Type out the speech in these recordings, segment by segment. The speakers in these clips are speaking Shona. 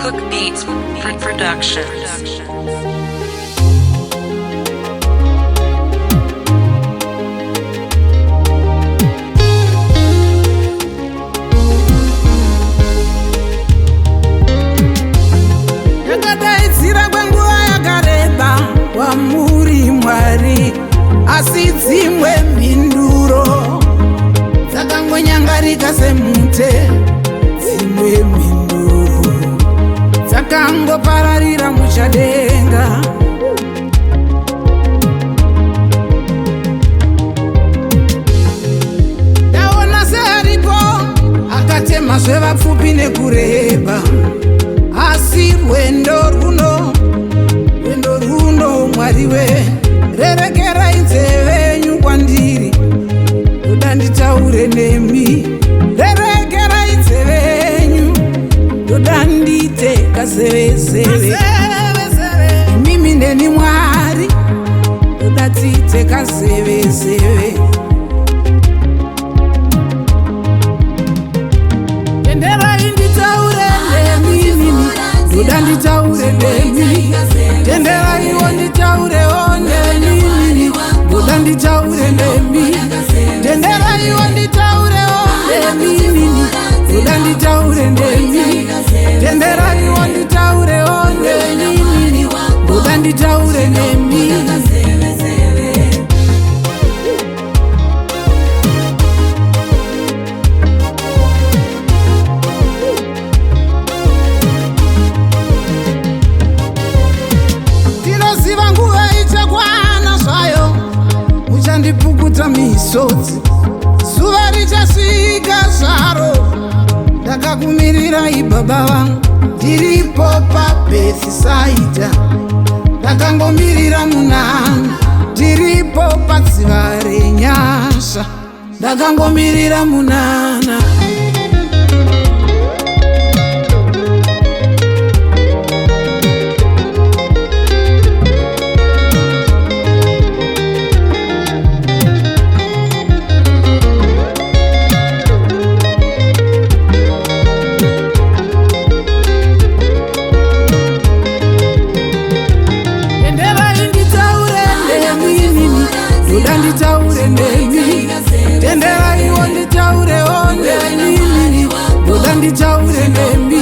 Cook Beats Production. Yakadaidzira kwenguva yakareba kwamuri Mwari, asi dzimwe mhinduro dzakangonyangarika semute. Dzimwe mhinduro dzakangopararira muchadenga. Ndaona searipo akatema zvevapfupi nekureba, asi rwendo runo Mwari we, rerekerai nzeve yenyu kwandiri, ndoda nditaure nemi. Rerekerai nzeve yenyu, ndoda ndiite kazevezeve. Mimi ndeni Mwari, ndoda tiite kazevezeve. Tenderai nditaure nemi, ndoda nditaure nemi. Tenderai nditaure nemi, ndoda nditaure nemi. Tenderai nditaure nemi, ndoda nditaure nemi. Tenderai nditaure nemi, ndoda nditaure nemi. Tinoziva nguva ichakwana zvayo, muchandipukuta misodzi. Zuva richasvika zvaro, ndakakumirirai baba vangu, ndiripo paBhethisaidha. Ndakangomirira munana, ndiripo padziva renyasha. Ndakangomirira munana. Ndoda nditaure nemi. Tenderai nditaure nemi, ndoda nditaure nemi.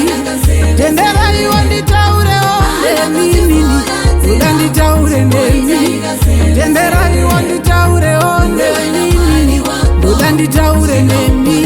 Tenderai nditaure nemi, ndoda nditaure nemi. Tenderai nditaure nemi, ndoda nditaure nemi.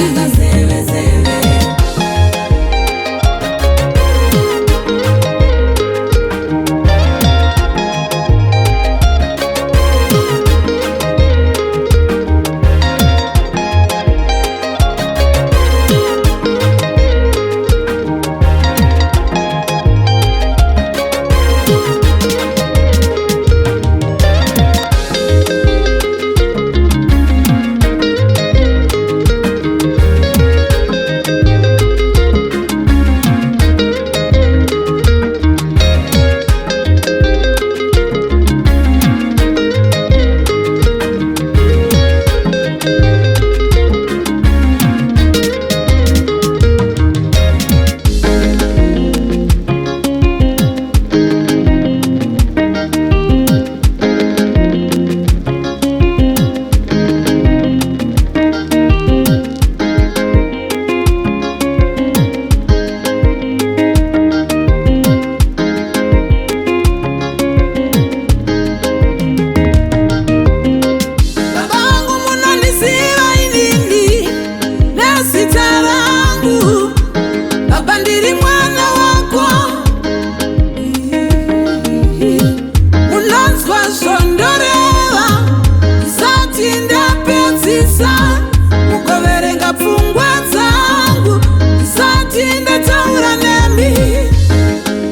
Mugoverenga pfungwa dzangu, ndisati ndataura nemi.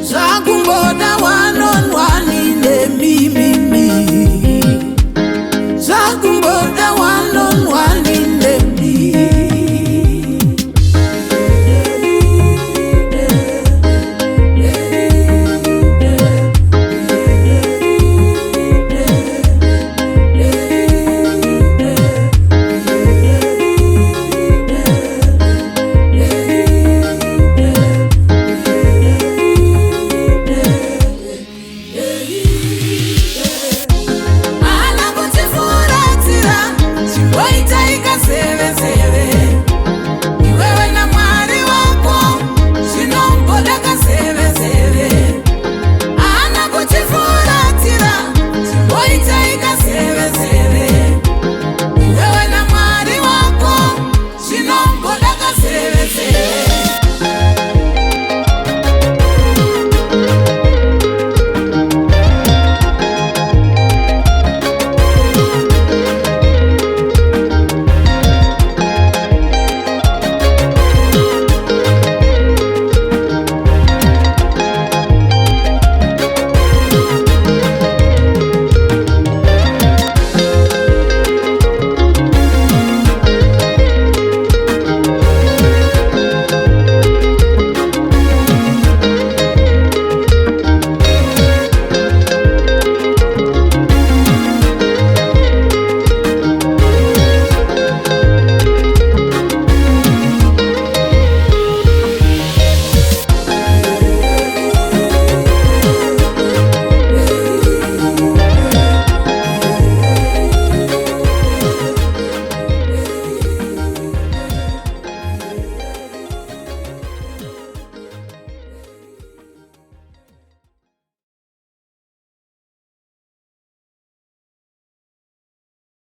Zvakumboda one on one nemi, zvakumboda one on